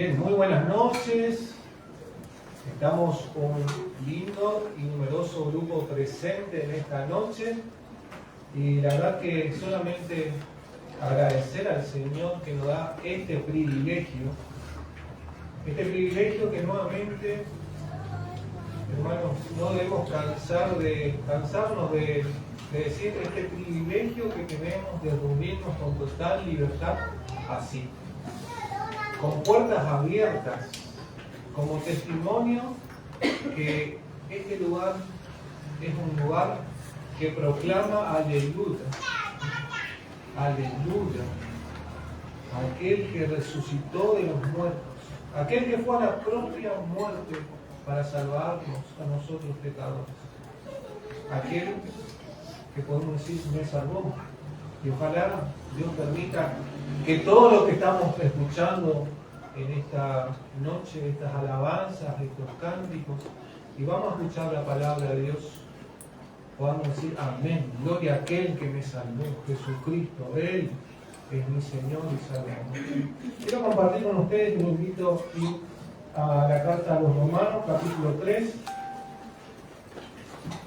Bien, muy buenas noches. Estamos un lindo y numeroso grupo presente en esta noche. Y la verdad que solamente agradecer al Señor que nos da este privilegio que nuevamente, hermanos, no debemos cansarnos de decir este privilegio que tenemos de reunirnos con total libertad así, con puertas abiertas, como testimonio que este lugar es un lugar que proclama aleluya, aleluya, aquel que resucitó de los muertos, aquel que fue a la propia muerte para salvarnos a nosotros pecadores, aquel que podemos decir me salvó. Y ojalá Dios permita que todo lo que estamos escuchando en esta noche, estas alabanzas, estos cánticos, y vamos a escuchar la palabra de Dios, podamos decir amén, gloria a aquel que me salvó, Jesucristo, Él es mi Señor y Salvador. Quiero compartir con ustedes, los invito a la carta a los Romanos, capítulo 3.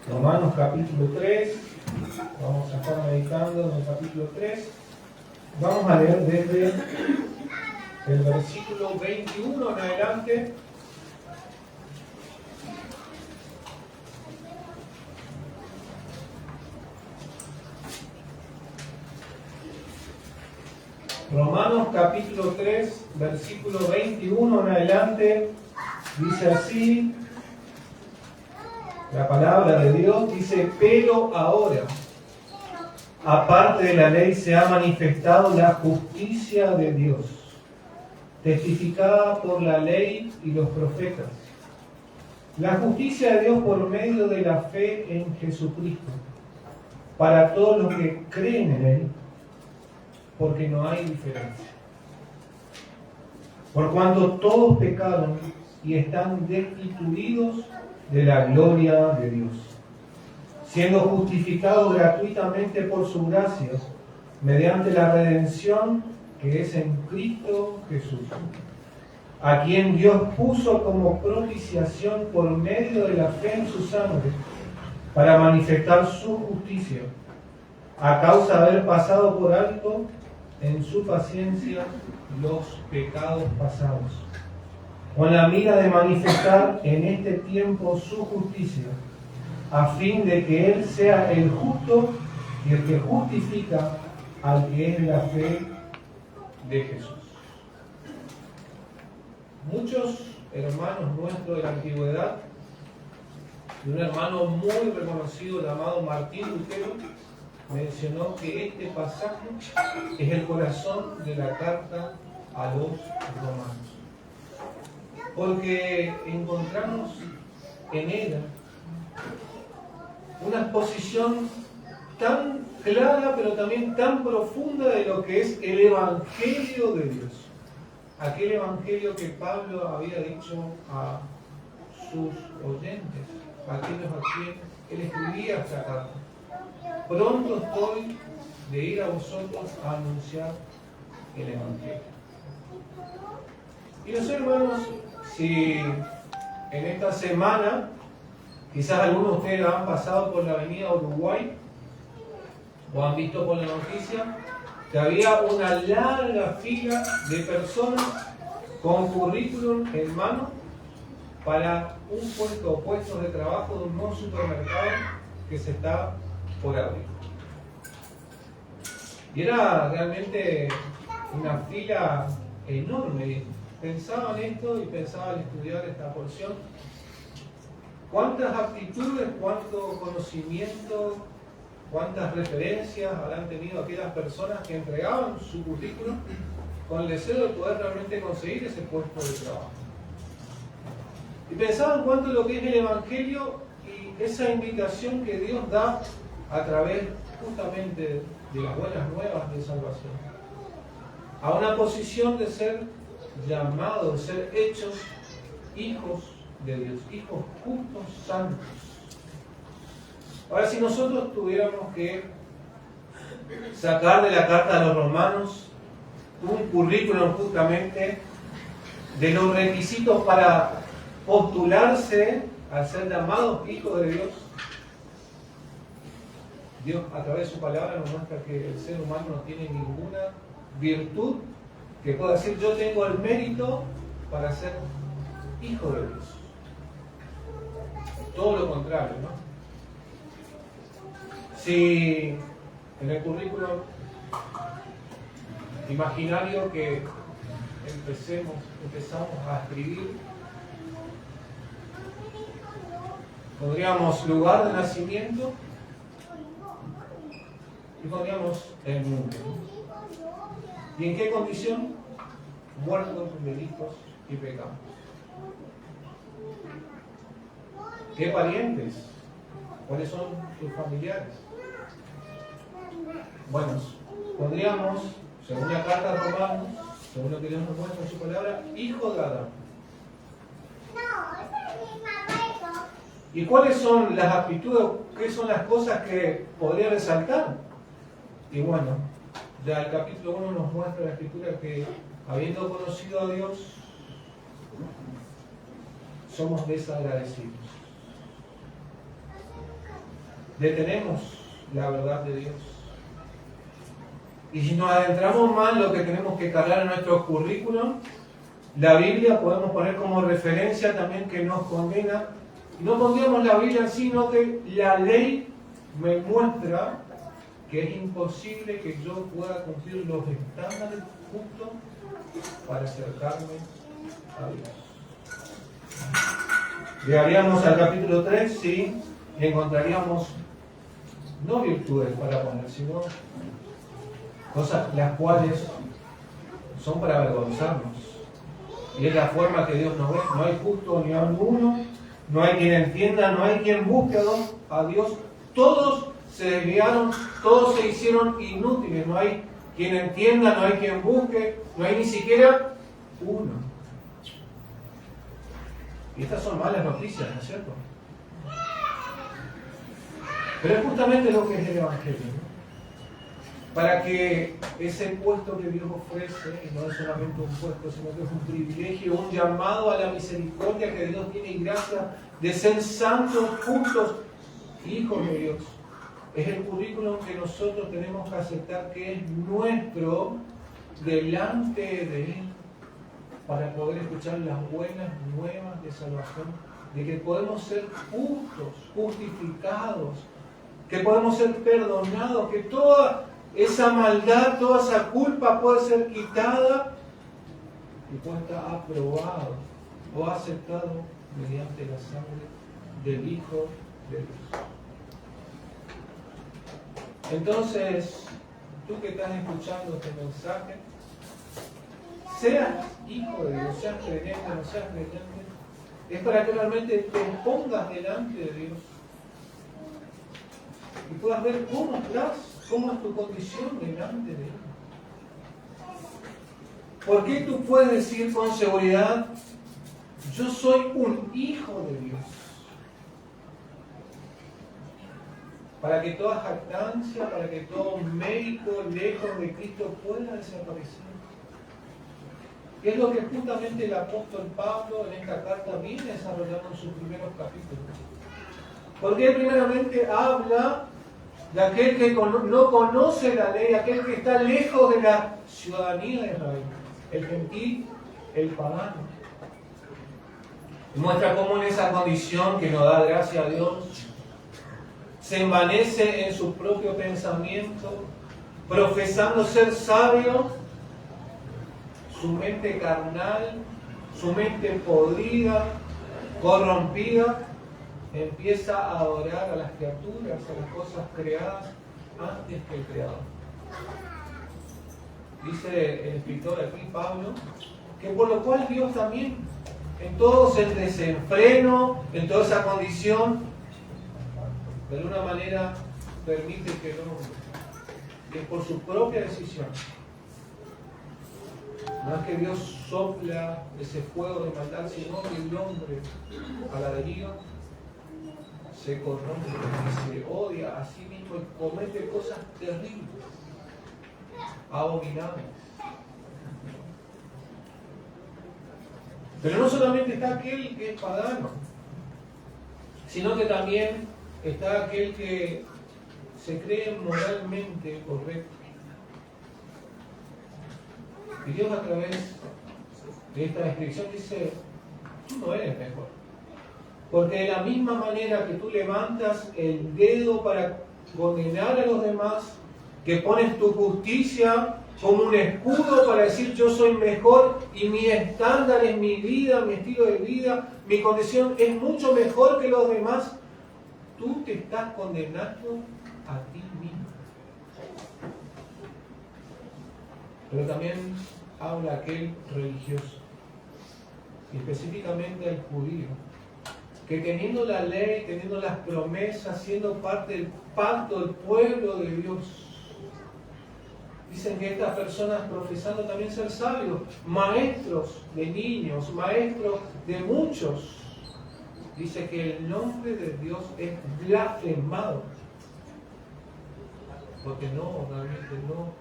Romanos capítulo 3, vamos a estar meditando en el capítulo 3. Vamos a leer desde el versículo 21 en adelante. Romanos capítulo 3, versículo 21 en adelante, dice así, la palabra de Dios dice: pero ahora, aparte de la ley, se ha manifestado la justicia de Dios, testificada por la ley y los profetas. La justicia de Dios por medio de la fe en Jesucristo, para todos los que creen en Él, porque no hay diferencia. Por cuanto todos pecaron y están destituidos de la gloria de Dios, siendo justificados gratuitamente por su gracia, mediante la redención que es en Cristo Jesús, a quien Dios puso como propiciación por medio de la fe en su sangre, para manifestar su justicia, a causa de haber pasado por alto en su paciencia los pecados pasados, con la mira de manifestar en este tiempo su justicia, a fin de que Él sea el justo y el que justifica al que es de la fe de Jesús. Muchos hermanos nuestros de la antigüedad, y un hermano muy reconocido llamado Martín Lutero, mencionó que este pasaje es el corazón de la carta a los romanos, porque encontramos en ella una exposición tan clara pero también tan profunda de lo que es el Evangelio de Dios, aquel Evangelio que Pablo había dicho a sus oyentes, a aquellos a quienes él escribía esta carta: pronto estoy de ir a vosotros a anunciar el Evangelio. Y no sé, hermanos, si en esta semana, quizás algunos de ustedes han pasado por la avenida Uruguay, o han visto por la noticia, que había una larga fila de personas con currículum en mano para un puesto o puestos de trabajo de un nuevo supermercado que se está por abrir. Y era realmente una fila enorme. Pensaba en esto y pensaba al estudiar esta porción, cuántas aptitudes, cuánto conocimiento, cuántas referencias habrán tenido aquellas personas que entregaban su currículum con el deseo de poder realmente conseguir ese puesto de trabajo. Y pensaba en cuánto lo que es el Evangelio y esa invitación que Dios da a través justamente de las buenas nuevas de salvación, a una posición de ser llamados, de ser hechos hijos de Dios, hijos justos, santos. Ahora, si nosotros tuviéramos que sacar de la carta a los romanos un currículum justamente de los requisitos para postularse a ser llamados hijos de Dios. Dios a través de su palabra nos muestra que el ser humano no tiene ninguna virtud que pueda decir yo tengo el mérito para ser hijo de Dios. Todo lo contrario, ¿no? Si en el currículum imaginario que empezamos a escribir, pondríamos lugar de nacimiento y pondríamos el mundo. ¿Y en qué condición? Muertos en delitos y pecados. ¿Qué parientes? ¿Cuáles son tus familiares? Bueno, pondríamos, según la carta de Romanos, según lo que Dios nos muestra en su palabra, hijo de Adán. ¿Y cuáles son las aptitudes? ¿Qué son las cosas que podría resaltar? Y bueno, ya el capítulo 1 nos muestra la escritura que habiendo conocido a Dios, somos desagradecidos. Detenemos la verdad de Dios. Y si nos adentramos más en lo que tenemos que cargar en nuestro currículum, la Biblia podemos poner como referencia también que nos condena. Y no pondríamos la Biblia en sí, sino que la ley me muestra que es imposible que yo pueda cumplir los estándares justos para acercarme a Dios. Llegaríamos al capítulo 3, sí, y encontraríamos no virtudes para poner, sino cosas las cuales son para avergonzarnos. Y es la forma que Dios nos ve. No hay justo ni aun uno, no hay quien entienda, no hay quien busque a Dios. Todos se desviaron, todos se hicieron inútiles. No hay quien entienda, no hay quien busque, no hay ni siquiera uno. Y estas son malas noticias, ¿no es cierto? Pero es justamente lo que es el Evangelio, ¿no? Para que ese puesto que Dios ofrece, y no es solamente un puesto, sino que es un privilegio, un llamado a la misericordia que Dios tiene y gracia de ser santos, justos, hijos de Dios. Es el currículum que nosotros tenemos que aceptar que es nuestro delante de Él para poder escuchar las buenas nuevas de salvación, de que podemos ser justos, justificados, que podemos ser perdonados, que toda esa maldad, toda esa culpa puede ser quitada y puede estar aprobado o aceptado mediante la sangre del Hijo de Dios. Entonces, tú que estás escuchando este mensaje, seas hijo de Dios, seas creyente o no seas creyente, es para que realmente te pongas delante de Dios y puedas ver cómo estás, cómo es tu condición delante de Él. ¿Por qué tú puedes decir con seguridad, yo soy un hijo de Dios? Para que toda jactancia, para que todo mérito lejos de Cristo pueda desaparecer. Y es lo que justamente el apóstol Pablo en esta carta viene desarrollando en sus primeros capítulos. Porque él primeramente habla de aquel que no conoce la ley, aquel que está lejos de la ciudadanía de Israel, el gentil, el pagano. Muestra cómo en esa condición que nos da gracia a Dios, se envanece en su propio pensamiento, profesando ser sabio, su mente carnal, su mente podrida, corrompida, empieza a adorar a las criaturas, a las cosas creadas antes que el Creador. Dice el escritor aquí, Pablo, que por lo cual Dios también, en todo el desenfreno, en toda esa condición, de alguna manera permite que el hombre, que por su propia decisión, no es que Dios sopla ese fuego de maldad, sino que el hombre, a la deriva, se corrompe y se odia a sí mismo y comete cosas terribles, abominables. Pero no solamente está aquel que es pagano, sino que también está aquel que se cree moralmente correcto. Y Dios a través de esta descripción dice, tú no eres mejor. Porque de la misma manera que tú levantas el dedo para condenar a los demás, que pones tu justicia como un escudo para decir yo soy mejor y mi estándar es mi vida, mi estilo de vida, mi condición es mucho mejor que los demás, tú te estás condenando a ti mismo. Pero también habla aquel religioso, y específicamente al judío, que teniendo la ley, teniendo las promesas, siendo parte del pacto del pueblo de Dios, dicen que estas personas profesando también ser sabios, maestros de niños, maestros de muchos, dice que el nombre de Dios es blasfemado, porque realmente no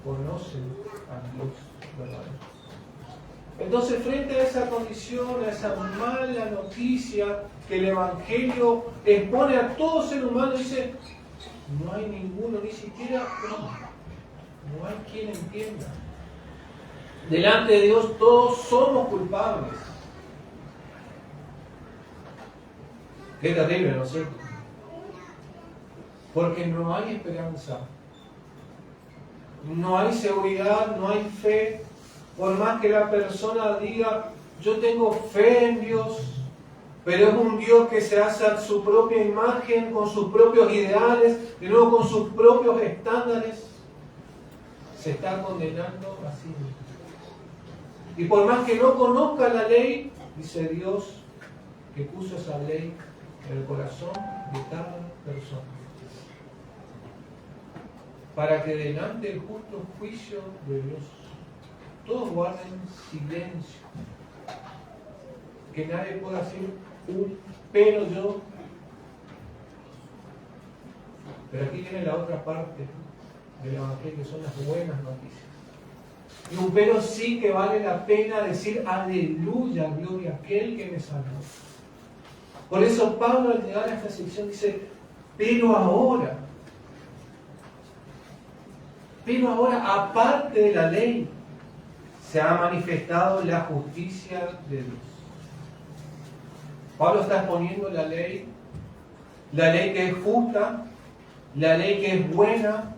conocen a Dios verdadero. Entonces, frente a esa condición, a esa mala noticia que el Evangelio expone a todo ser humano, dice, no hay ninguno, ni siquiera uno. No hay quien entienda. Delante de Dios todos somos culpables. Qué terrible, ¿no es cierto? Porque no hay esperanza. No hay seguridad, no hay fe. Por más que la persona diga, yo tengo fe en Dios, pero es un Dios que se hace a su propia imagen, con sus propios ideales, de nuevo con sus propios estándares, se está condenando a sí mismo. Y por más que no conozca la ley, dice Dios que puso esa ley en el corazón de cada persona, para que delante del justo juicio de Dios todos guarden silencio, que nadie pueda decir pero yo. Pero aquí viene la otra parte del Evangelio, que son las buenas noticias. Y un pero sí que vale la pena decir aleluya, gloria a aquel que me salvó. Por eso Pablo al llegar a esta sección dice, pero ahora, aparte de la ley, se ha manifestado la justicia de Dios. Pablo está exponiendo la ley que es justa, la ley que es buena,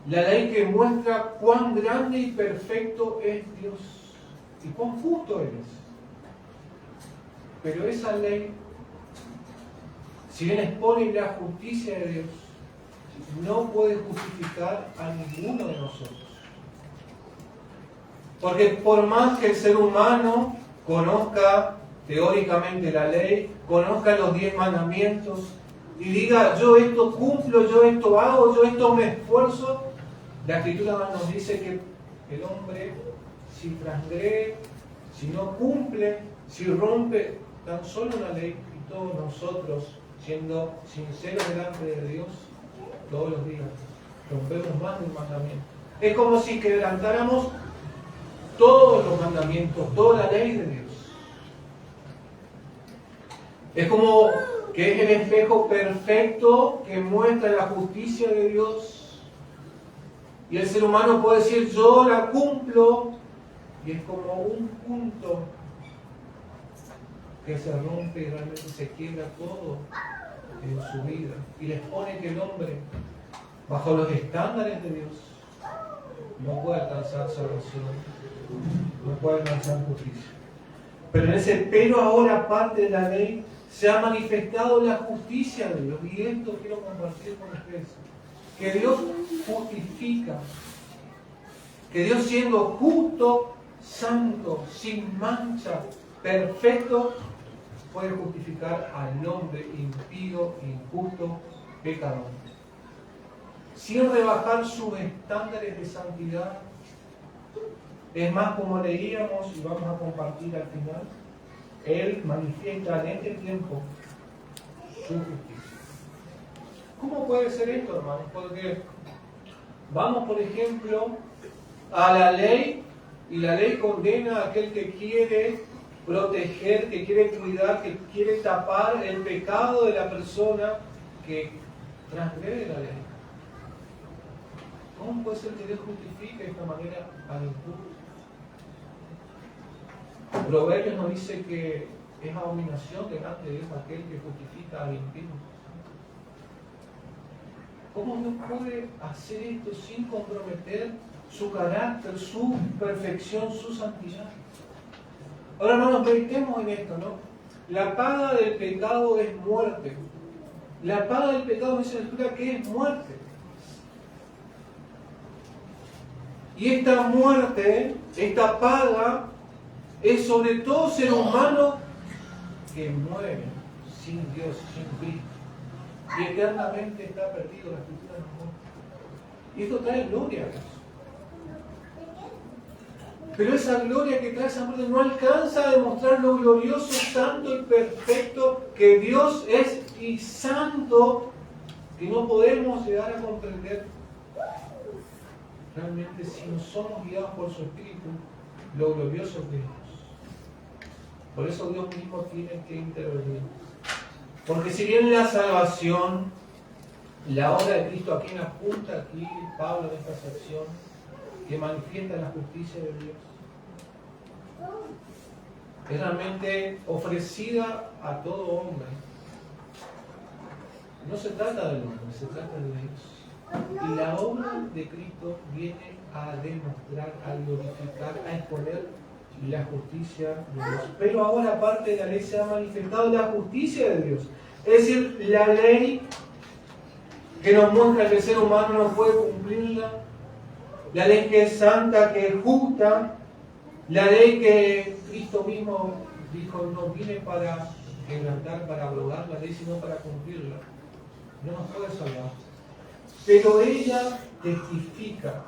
la ley que muestra cuán grande y perfecto es Dios y cuán justo Él es. Pero esa ley, si bien expone la justicia de Dios, no puede justificar a ninguno de nosotros. Porque por más que el ser humano conozca teóricamente la ley, conozca los 10 mandamientos y diga, yo esto cumplo, yo esto hago, yo esto me esfuerzo, la Escritura nos dice que el hombre, si transgrede, si no cumple, si rompe tan solo una ley, y todos nosotros, siendo sinceros delante de Dios, todos los días rompemos más de un mandamiento. Es como si quebrantáramos todos los mandamientos, toda la ley de Dios. Es como que es el espejo perfecto que muestra la justicia de Dios. Y el ser humano puede decir, yo la cumplo, y es como un punto que se rompe y realmente se quiebra todo en su vida. Y les pone que el hombre, bajo los estándares de Dios, no puede alcanzar salvación, no puede alcanzar justicia. Pero en ese pero ahora parte de la ley se ha manifestado la justicia de Dios. Y esto quiero compartir con ustedes. Que Dios justifica. Que Dios siendo justo, santo, sin mancha, perfecto, puede justificar al hombre impío, injusto, pecador. Sin rebajar sus estándares de santidad. Es más, como leíamos y vamos a compartir al final, Él manifiesta en este tiempo su justicia. ¿Cómo puede ser esto, hermanos? Porque vamos, por ejemplo, a la ley Y la ley condena a aquel que quiere proteger, que quiere cuidar, que quiere tapar el pecado de la persona que transgrede la ley. ¿Cómo puede ser que Dios justifique de esta manera al impuro? Proverbios nos dice que es abominación delante de Dios aquel que justifica al impío. ¿Cómo Dios puede hacer esto sin comprometer su carácter, su perfección, su santidad? Ahora, hermanos, meditemos en esto, ¿no? La paga del pecado es muerte. La paga del pecado dice la Escritura que es muerte. Y esta muerte, esta paga, es sobre todo ser humano que muere sin Dios, sin Cristo. Y eternamente está perdido, la Escritura nos muestra. Y esto trae gloria a Dios. Pero esa gloria que trae esa muerte no alcanza a demostrar lo glorioso, santo y perfecto que Dios es, y santo que no podemos llegar a comprender realmente si no somos guiados por su Espíritu, lo glorioso que es. Por eso Dios mismo tiene que intervenir. Porque si bien la salvación, la obra de Cristo a quien apunta aquí Pablo en esta sección, que manifiesta la justicia de Dios, es realmente ofrecida a todo hombre. No se trata del hombre, se trata de Dios. Y la obra de Cristo viene a demostrar, a glorificar, a exponer la justicia de Dios. Pero ahora, aparte de la ley, se ha manifestado la justicia de Dios. Es decir, la ley que nos muestra que el ser humano no puede cumplirla, la ley que es santa, que es justa, la ley que Cristo mismo dijo no viene para quebrantar, para abrogar la ley, sino para cumplirla. No nos puede salvar. Pero ella testifica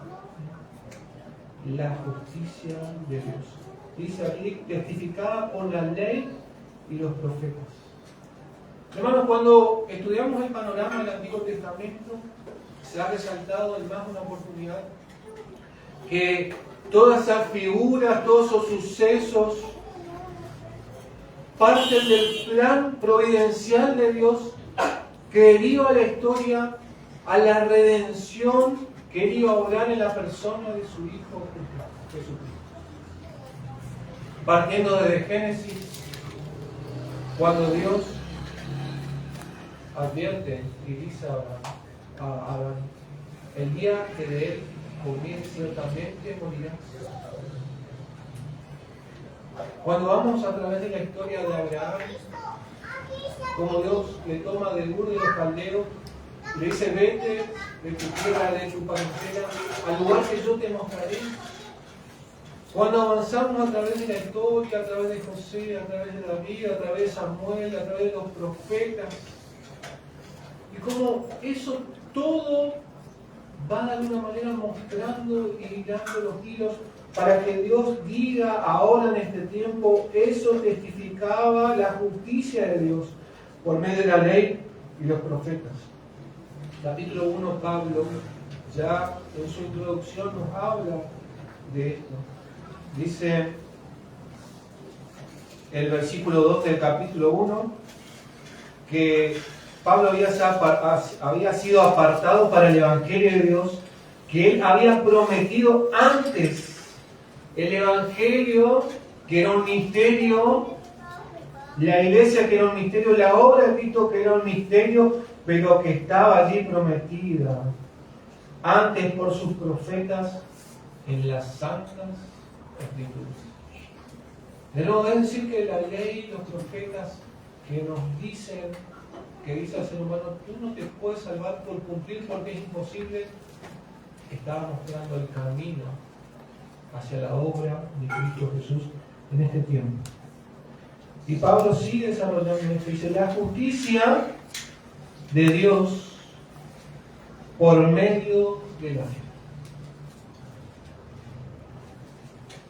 la justicia de Dios. Dice aquí, testificada por la ley y los profetas. Hermanos, cuando estudiamos el panorama del Antiguo Testamento, se ha resaltado en más de una oportunidad que todas esas figuras, todos esos sucesos, parten del plan providencial de Dios que deriva la historia a la redención que Él iba a obrar en la persona de su Hijo Jesucristo. Partiendo desde Génesis, cuando Dios advierte y dice a Adán, el día que de él comieres ciertamente morirás. Cuando vamos a través de la historia de Abraham, como Dios le toma de Ur de los Caldeos, le dice, vete de tu tierra, de tu parentela, al lugar que yo te mostraré. Cuando avanzamos a través de la historia, a través de José, a través de David, a través de Samuel, a través de los profetas, y como eso todo va de alguna manera mostrando y dando los hilos para que Dios diga ahora en este tiempo, eso testificaba la justicia de Dios por medio de la ley y los profetas. Capítulo 1, Pablo, ya en su introducción nos habla de esto. Dice el versículo 2 del capítulo 1 que Pablo había sido apartado para el Evangelio de Dios, que él había prometido antes. El Evangelio, que era un misterio, la iglesia, que era un misterio, la obra de Cristo, que era un misterio, pero que estaba allí prometida antes por sus profetas en las santas escrituras. De nuevo, es decir que la ley y los profetas que nos dicen, que dice al ser humano, tú no te puedes salvar por cumplir porque es imposible, estaba mostrando el camino hacia la obra de Cristo Jesús en este tiempo. Y Pablo sigue desarrollando esto, dice, la justicia de Dios por medio de la fe.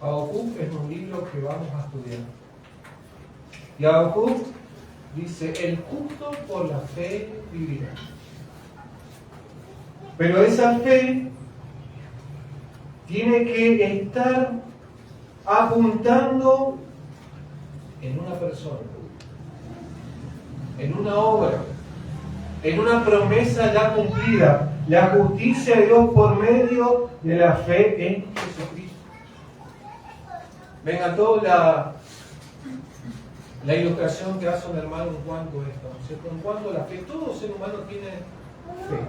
Habacuc es un libro que vamos a estudiar. Y Habacuc dice, el justo por la fe vivirá. Pero esa fe tiene que estar apuntando en una persona, en una obra, en una promesa ya cumplida, la justicia de Dios por medio de la fe en Jesucristo. Me encantó la ilustración que hace un hermano en cuanto a esto, ¿no es cierto? En cuanto a la fe, todo ser humano tiene fe,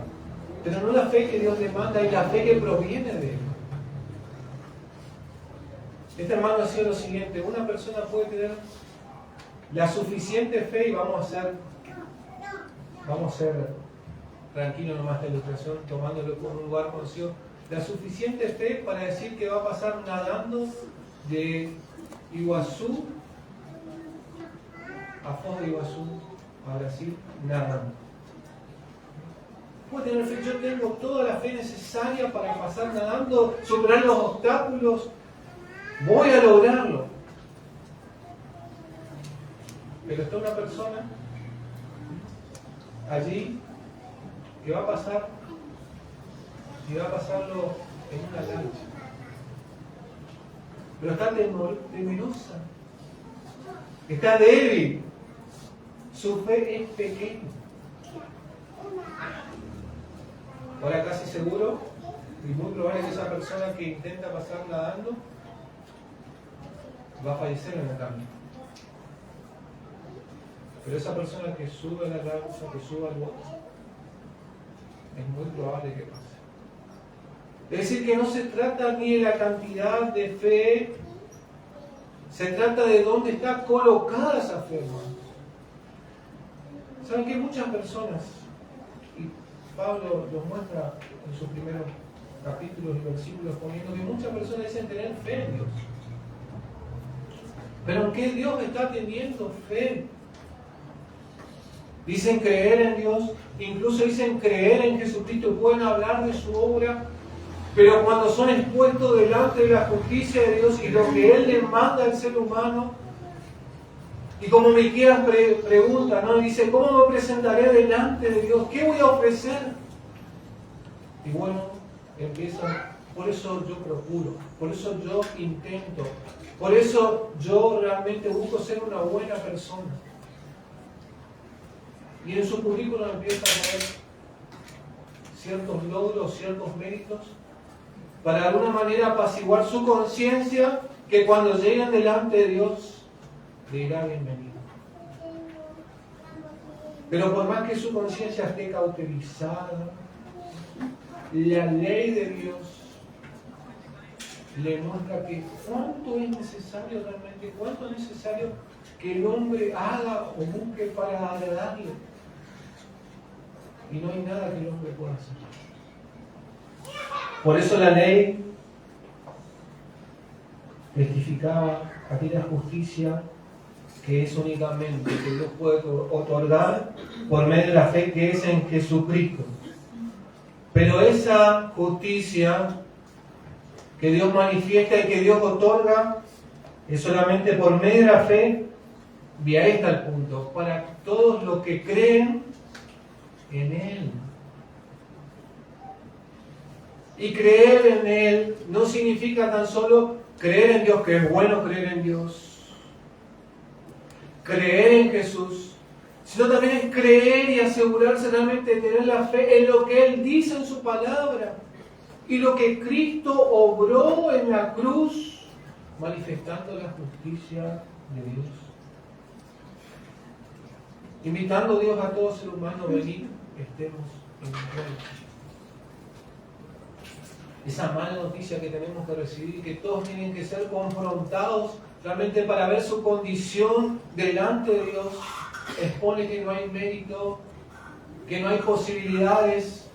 pero no la fe que Dios demanda, y la fe que proviene de Él. Este hermano decía lo siguiente: una persona puede tener la suficiente fe, y vamos a ser tranquilos nomás la ilustración, tomándolo como un lugar conocido, la suficiente fe para decir que va a pasar nadando de Iguazú a Foz de Iguazú, a Brasil, nadando. Puede tener fe. Yo tengo toda la fe necesaria para pasar nadando, superar los obstáculos, voy a lograrlo. Pero está una persona allí que va a pasar, y va a pasarlo en una lancha, pero está temerosa, está débil, su fe es pequeña. Ahora casi seguro y muy probable que esa persona que intenta pasar nadando va a fallecer en el camino. Pero esa persona que sube a la lancha, que sube al bote, es muy probable que pase. Es decir, que no se trata ni de la cantidad de fe, se trata de dónde está colocada esa fe, hermanos. ¿Saben que muchas personas, y Pablo los muestra en sus primeros capítulos y versículos, poniendo que muchas personas dicen tener fe en Dios? ¿Pero en qué Dios está teniendo fe? Dicen creer en Dios, incluso dicen creer en Jesucristo, pueden hablar de su obra, pero cuando son expuestos delante de la justicia de Dios y lo que Él demanda al ser humano, y como Miqueas pregunta, ¿no? Dice, ¿cómo me presentaré delante de Dios? ¿Qué voy a ofrecer? Y bueno, empieza, por eso yo procuro, por eso yo intento, por eso yo realmente busco ser una buena persona. Y en su currículum empieza a poner ciertos logros, ciertos méritos, para de alguna manera apaciguar su conciencia, que cuando lleguen delante de Dios le dirá bienvenido. Pero por más que su conciencia esté cauterizada, la ley de Dios le muestra que cuánto es necesario realmente, cuánto es necesario que el hombre haga o busque para agradarle. Y no hay nada que el hombre pueda hacer. Por eso la ley testificaba aquella justicia que es únicamente que Dios puede otorgar por medio de la fe que es en Jesucristo. Pero esa justicia que Dios manifiesta y que Dios otorga es solamente por medio de la fe, y ahí está el punto, para todos los que creen en Él. Y creer en Él no significa tan solo creer en Dios, que es bueno creer en Dios, creer en Jesús, sino también es creer y asegurarse realmente de tener la fe en lo que Él dice en su palabra y lo que Cristo obró en la cruz, manifestando la justicia de Dios. Invitando a Dios a todo ser humano a venir, estemos en el reino. Esa mala noticia que tenemos que recibir y que todos tienen que ser confrontados realmente para ver su condición delante de Dios, expone que no hay mérito, que no hay posibilidades,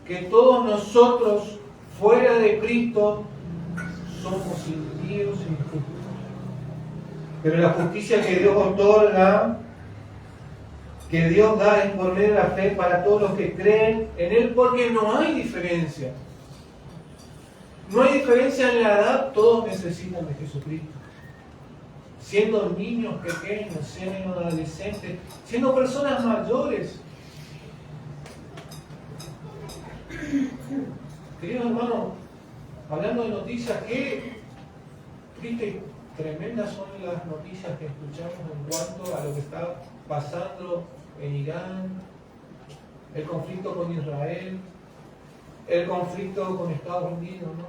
que todos nosotros fuera de Cristo somos impíos y injustos. Pero la justicia que Dios otorga, que Dios da, es por medio de la fe para todos los que creen en Él, porque no hay diferencia. No hay diferencia en la edad, todos necesitan de Jesucristo. Siendo niños pequeños, siendo adolescentes, siendo personas mayores. Queridos hermanos, hablando de noticias, Viste, tremendas son las noticias que escuchamos en cuanto a lo que está pasando en Irán, el conflicto con Israel, el conflicto con Estados Unidos, ¿no?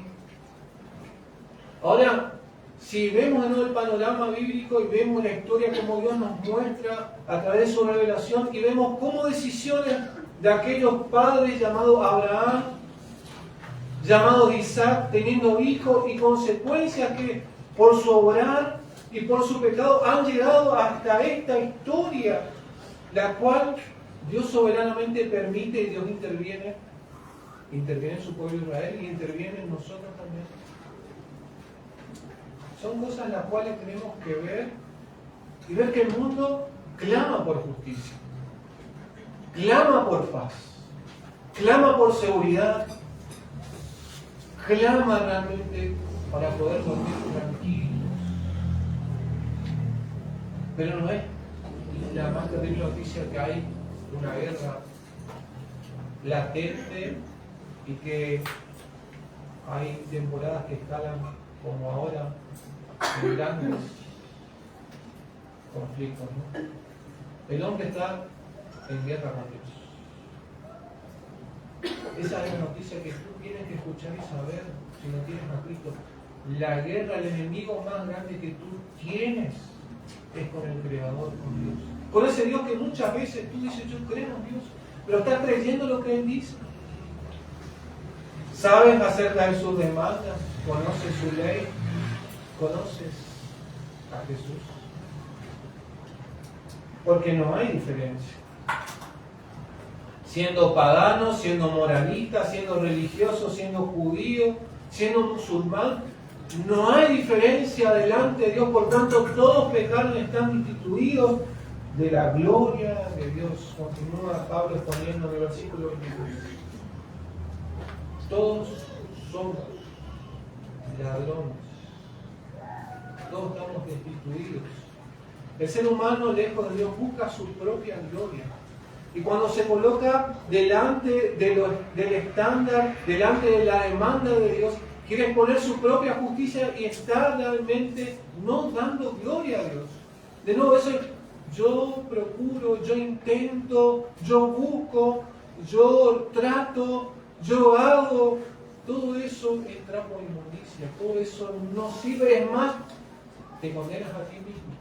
Ahora, si vemos el panorama bíblico y vemos la historia como Dios nos muestra a través de su revelación y vemos cómo decisiones de aquellos padres llamados Abraham, llamados Isaac, teniendo hijos y consecuencias que por su obrar y por su pecado han llegado hasta esta historia, la cual Dios soberanamente permite y Dios interviene en su pueblo Israel y interviene en nosotros también. Son cosas las cuales tenemos que ver y ver que el mundo clama por justicia, clama por paz, clama por seguridad, clama realmente para poder dormir tranquilos. Pero no es la más terrible noticia que hay una guerra latente y que hay temporadas que escalan como ahora en grandes conflictos, ¿no? El hombre está en guerra con Dios. Esa es la noticia que tú tienes que escuchar y saber si no tienes a Cristo. La guerra, el enemigo más grande que tú tienes es con el Creador, con Dios. Con ese Dios que muchas veces tú dices, yo creo en Dios, pero estás creyendo lo que Él dice. Sabes acerca de sus demandas, conoces su ley, conoces a Jesús. Porque no hay diferencia. Siendo pagano, siendo moralista, siendo religioso, siendo judío, siendo musulmán, no hay diferencia delante de Dios. Por tanto, todos pecados están destituidos de la gloria de Dios. Continúa Pablo exponiendo en el versículo 22. Todos somos ladrones. Todos estamos destituidos. El ser humano, lejos de Dios, busca su propia gloria. Y cuando se coloca delante del estándar, delante de la demanda de Dios, quiere poner su propia justicia y está realmente no dando gloria a Dios. De nuevo, eso es, yo procuro, yo intento, yo busco, yo trato, yo hago. Todo eso es trapo de inmundicia, todo eso no sirve. Es más, te condenas a ti mismo.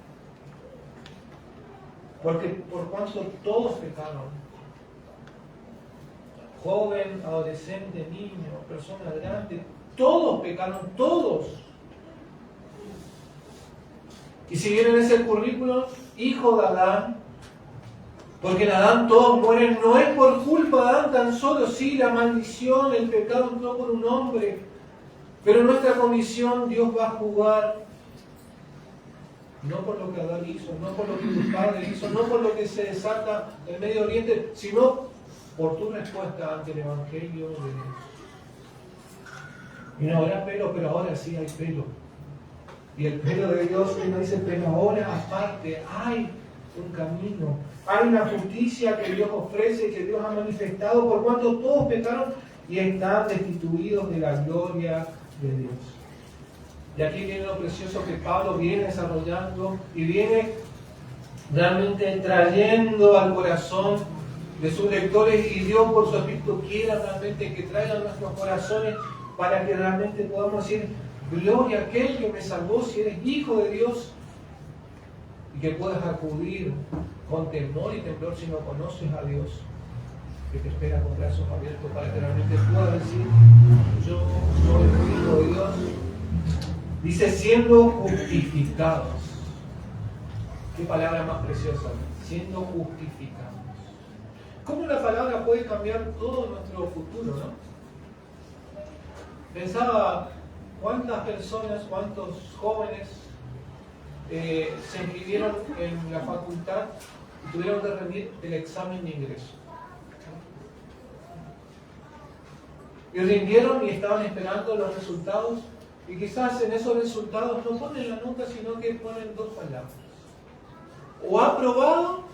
Porque por cuanto todos pecaron, joven, adolescente, niño, persona grande, todos pecaron, todos. Y si bien en ese currículo, hijo de Adán, porque en Adán todos mueren, no es por culpa de Adán tan solo, sí, la maldición, el pecado entró por un hombre, pero en nuestra condición Dios va a jugar. No por lo que Adán hizo, no por lo que tu padre hizo, no por lo que se desata en Medio Oriente, sino por tu respuesta ante el Evangelio de Dios. Y no habrá pelo, pero ahora sí hay pelo. Y el pelo de Dios, Él nos dice, pero ahora aparte hay un camino, hay una justicia que Dios ofrece, que Dios ha manifestado, por cuanto todos pecaron y están destituidos de la gloria de Dios. Y aquí viene lo precioso que Pablo viene desarrollando y viene realmente trayendo al corazón de sus lectores, y Dios por su Espíritu quiera realmente que traiga a nuestros corazones para que realmente podamos decir, gloria a aquel que me salvó, si eres hijo de Dios, y que puedas acudir con temor y temblor si no conoces a Dios, que te espera con brazos abiertos para que realmente puedas decir, yo soy hijo de Dios. Dice, siendo justificados. Qué palabra más preciosa. Siendo justificados. ¿Cómo la palabra puede cambiar todo nuestro futuro, no? Pensaba cuántas personas, cuántos jóvenes se inscribieron en la facultad y tuvieron que rendir el examen de ingreso. Y rindieron y estaban esperando los resultados. Y quizás en esos resultados no ponen la nota, sino que ponen dos palabras. O aprobado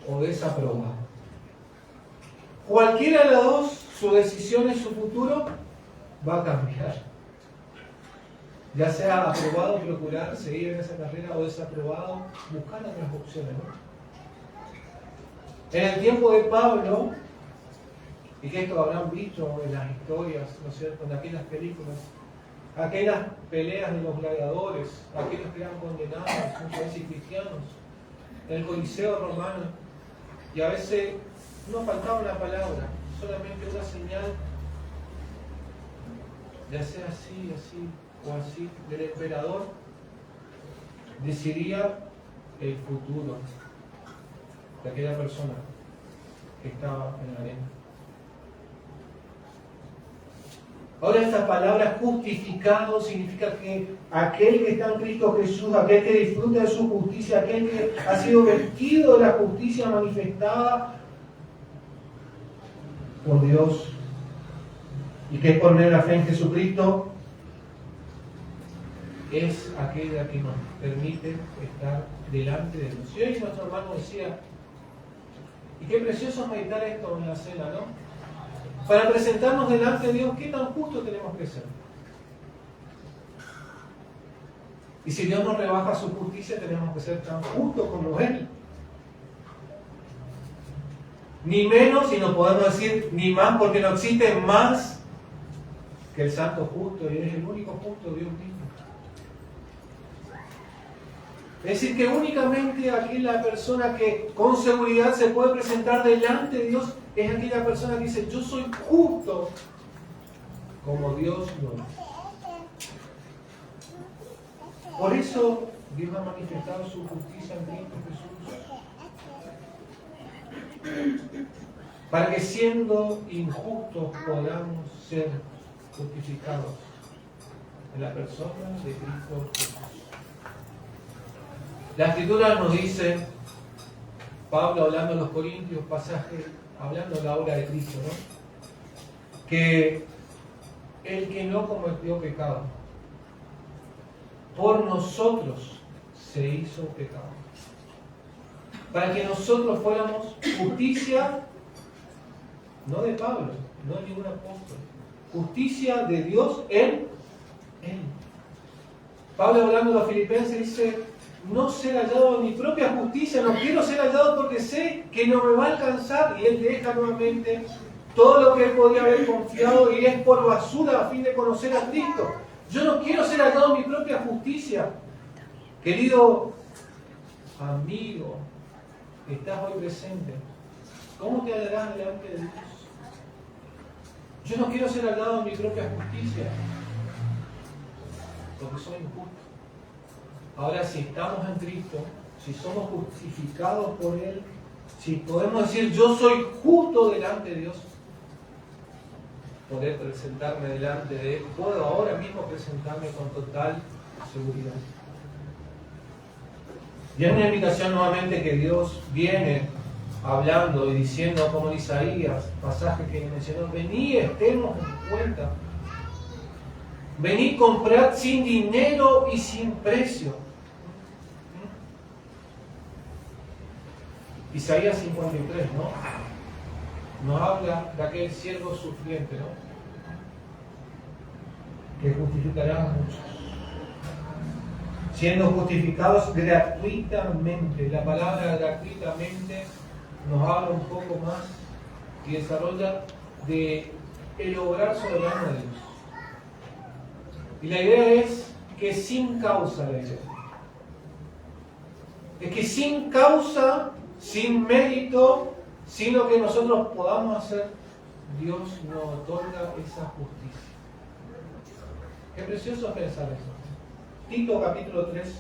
o desaprobado. Cualquiera de las dos, su decisión y su futuro va a cambiar. Ya sea aprobado, procurar seguir en esa carrera, o desaprobado, buscar otras opciones, ¿no? En el tiempo de Pablo, y que esto habrán visto en las historias, ¿no es cierto?, en aquellas películas, aquellas peleas de los gladiadores, aquellos que eran condenados, muchas veces cristianos, en el Coliseo romano, y a veces no faltaba una palabra, solamente una señal, ya sea así, así o así, del emperador, decidiría el futuro de aquella persona que estaba en la arena. Ahora esta palabra justificado significa que aquel que está en Cristo Jesús, aquel que disfruta de su justicia, aquel que ha sido vestido de la justicia manifestada por Dios y que es por medio de la fe en Jesucristo, es aquella que nos permite estar delante de Dios. Y hoy nuestro hermano decía, y qué precioso es meditar esto en la cena, ¿no? Para presentarnos delante de Dios, ¿qué tan justo tenemos que ser? Y si Dios nos rebaja su justicia, tenemos que ser tan justos como Él. Ni menos, y no podemos decir ni más, porque no existe más que el santo justo, y es el único justo Dios mismo. Es decir, que únicamente aquí la persona que con seguridad se puede presentar delante de Dios es aquella persona que dice, yo soy justo como Dios lo es. Por eso Dios ha manifestado su justicia en Cristo Jesús. Para que siendo injustos podamos ser justificados en la persona de Cristo Jesús. La Escritura nos dice, Pablo hablando a los Corintios, pasaje, hablando de la obra de Cristo, ¿no?, que el que no cometió pecado, por nosotros se hizo pecado, para que nosotros fuéramos justicia, no de Pablo, no de ningún apóstol, justicia de Dios en él. Pablo hablando a los filipenses dice, no ser hallado en mi propia justicia, no quiero ser hallado porque sé que no me va a alcanzar, y él deja nuevamente todo lo que él podría haber confiado y es por basura a fin de conocer a Cristo. Yo no quiero ser hallado en mi propia justicia. Querido amigo, que estás hoy presente, ¿cómo te hallarás delante de Dios? Yo no quiero ser hallado en mi propia justicia, porque soy injusto. Ahora, si estamos en Cristo, si somos justificados por Él, si podemos decir yo soy justo delante de Dios, poder presentarme delante de Él, puedo ahora mismo presentarme con total seguridad. Y es una invitación nuevamente que Dios viene hablando y diciendo, como en Isaías, pasaje que mencionó, vení, estemos en cuenta. Vení, comprad sin dinero y sin precio. Isaías 53, ¿no? Nos habla de aquel siervo sufriente, ¿no?, que justificará a muchos. Siendo justificados gratuitamente. La palabra gratuitamente nos habla un poco más y desarrolla de el obrar soberano de Dios. Y la idea es que sin causa, la idea es que sin causa, sin mérito, sin lo que nosotros podamos hacer, Dios nos otorga esa justicia. Qué precioso es pensar eso. Tito capítulo 3.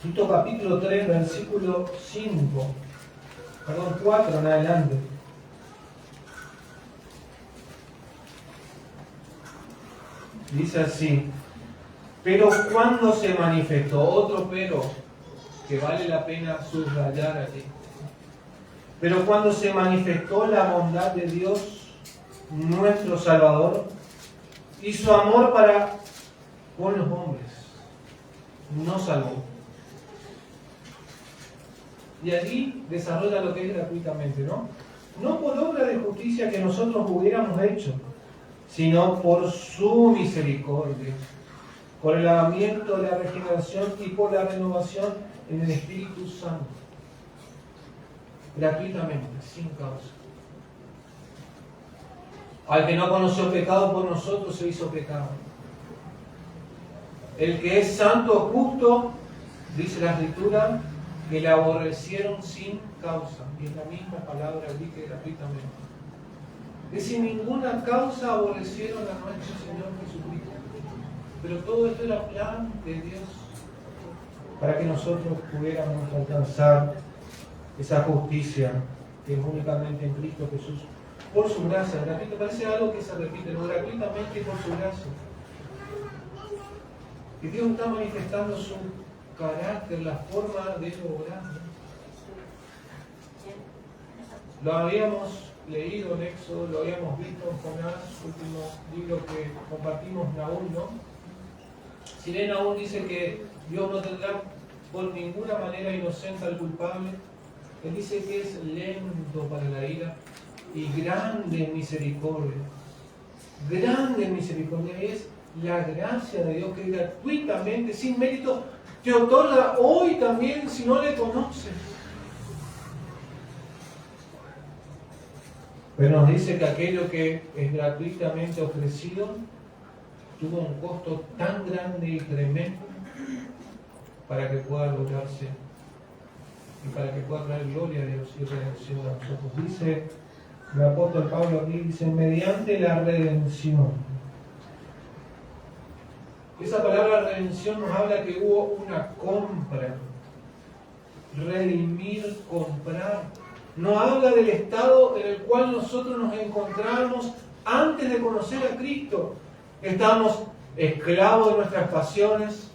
Tito capítulo 3, versículo 4 en adelante. Dice así, pero cuando se manifestó, otro pero que vale la pena subrayar aquí, pero cuando se manifestó la bondad de Dios, nuestro Salvador, y su amor para con los hombres, nos salvó. Y allí desarrolla lo que es gratuitamente, ¿no? No por obra de justicia que nosotros hubiéramos hecho, sino por su misericordia, por el lavamiento de la regeneración y por la renovación en el Espíritu Santo. Gratuitamente, sin causa. Al que no conoció pecado por nosotros se hizo pecado. El que es santo, justo, dice la Escritura, que le aborrecieron sin causa. Y es la misma palabra allí que gratuitamente. Que sin ninguna causa aborrecieron a nuestro Señor Jesucristo. Pero todo esto era plan de Dios para que nosotros pudiéramos alcanzar esa justicia que es únicamente en Cristo Jesús. Por su gracia, gratuito, parece algo que se repite, no gratuitamente por su gracia. Y Dios está manifestando su carácter, la forma de obrar. Lo habíamos leído en Éxodo, lo habíamos visto en Jonás, último libro que compartimos, Nahum, ¿no? Si bien Nahum dice que Dios no tendrá por ninguna manera inocente al culpable, él dice que es lento para la ira y grande en misericordia. Grande en misericordia es la gracia de Dios que gratuitamente, sin mérito, te otorga hoy también si no le conoces. Pero nos dice que aquello que es gratuitamente ofrecido tuvo un costo tan grande y tremendo para que pueda lograrse y para que pueda traer gloria a Dios y redención a nosotros. Dice el apóstol Pablo aquí, dice, mediante la redención. Esa palabra redención nos habla que hubo una compra. Redimir, comprar. Nos habla del estado en el cual nosotros nos encontramos antes de conocer a Cristo. Estábamos esclavos de nuestras pasiones.